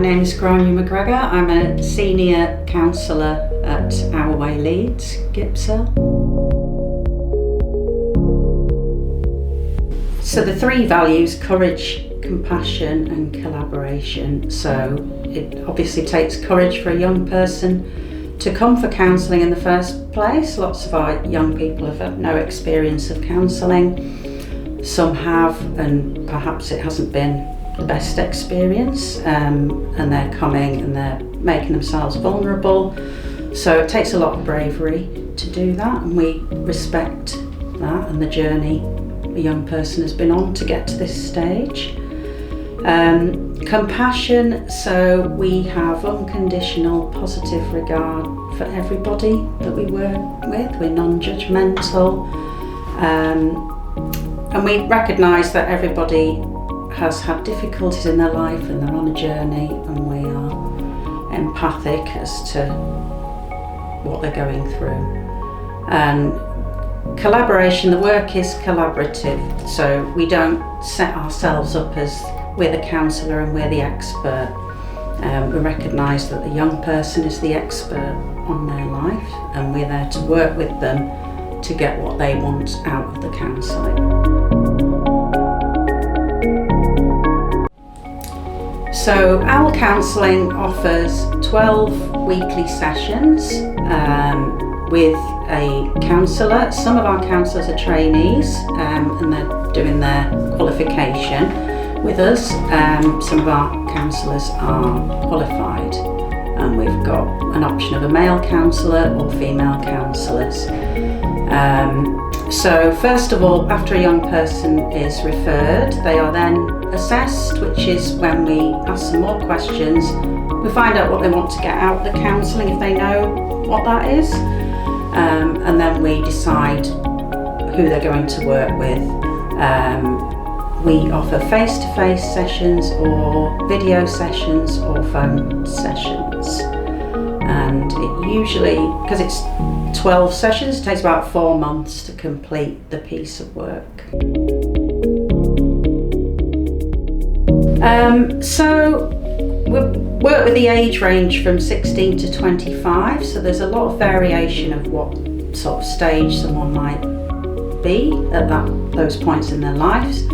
name is Grainne McGregor. I'm a Senior Counsellor at Our Way Leeds, Gipsil. So the three values: courage, compassion and collaboration. So it obviously takes courage for a young person to come for counselling in the first place. Lots of our young people have had no experience of counselling. Some have, and perhaps it hasn't been the best experience, and they're coming and they're making themselves vulnerable. So it takes a lot of bravery to do that, and we respect that and the journey a young person has been on to get to this stage. Compassion, so we have unconditional positive regard for everybody that we work with. We're non-judgmental, and we recognise that everybody has had difficulties in their life and they're on a journey, and we are empathic as to what they're going through. And collaboration, the work is collaborative, so we don't set ourselves up as we're the counsellor and we're the expert. We recognise that the young person is the expert on their life, and we're there to work with them to get what they want out of the counselling. So our counselling offers 12 weekly sessions with a counsellor. Some of our counsellors are trainees and they're doing their qualification with us. Some of our counsellors are qualified, and we've got an option of a male counsellor or female counsellors. So first of all, after a young person is referred, they are then assessed, which is when we ask some more questions. We find out what they want to get out of the counselling, if they know what that is, and then we decide who they're going to work with. We offer face-to-face sessions or video sessions or phone sessions, and it usually, because it's 12 sessions, it takes about 4 months to complete the piece of work. So we work with the age range from 16 to 25, so there's a lot of variation of what sort of stage someone might be at those points in their lives.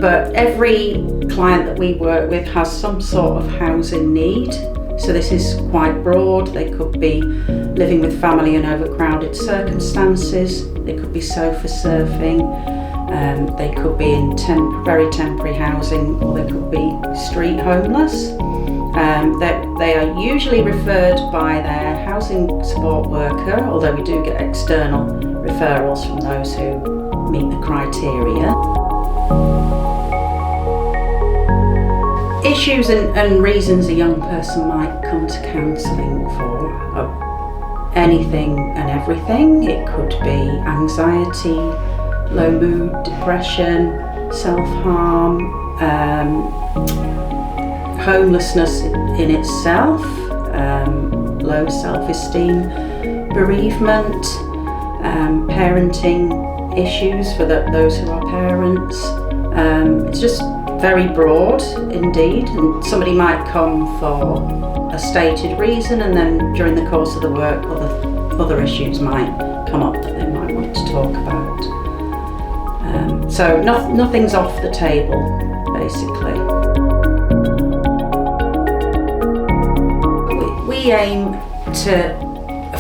But every client that we work with has some sort of housing need. So this is quite broad. They could be living with family in overcrowded circumstances. They could be sofa surfing. They could be in very temporary housing, or they could be street homeless. They are usually referred by their housing support worker, although we do get external referrals from those who meet the criteria. Issues and reasons a young person might come to counselling for are anything and everything. It could be anxiety, low mood, depression, self-harm, homelessness in itself, low self-esteem, bereavement, parenting issues for those who are parents. It's just very broad indeed, and somebody might come for a stated reason, and then during the course of the work other issues might come up that they might want to talk about. So nothing's off the table, basically. We aim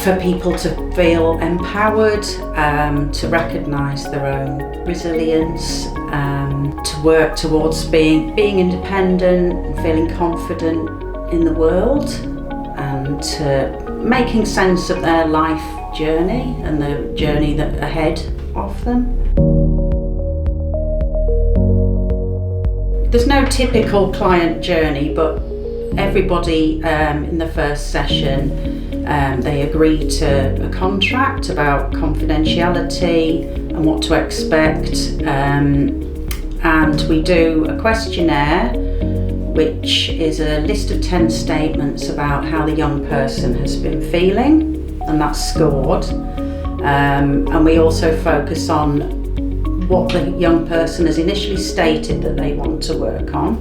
for people to feel empowered, to recognise their own resilience, to work towards being independent and feeling confident in the world, and to making sense of their life journey and the journey that ahead of them. There's no typical client journey, but everybody in the first session, they agree to a contract about confidentiality and what to expect, and we do a questionnaire, which is a list of 10 statements about how the young person has been feeling, and that's scored. And we also focus on what the young person has initially stated that they want to work on.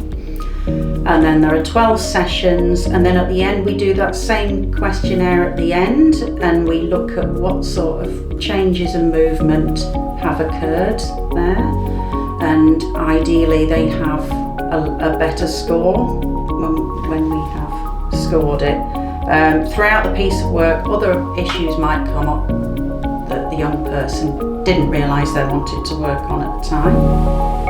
And then there are 12 sessions, and then at the end we do that same questionnaire at the end, and we look at what sort of changes and movement have occurred there. And ideally they have a better score when we have scored it. Throughout the piece of work, other issues might come up that the young person didn't realise they wanted to work on at the time.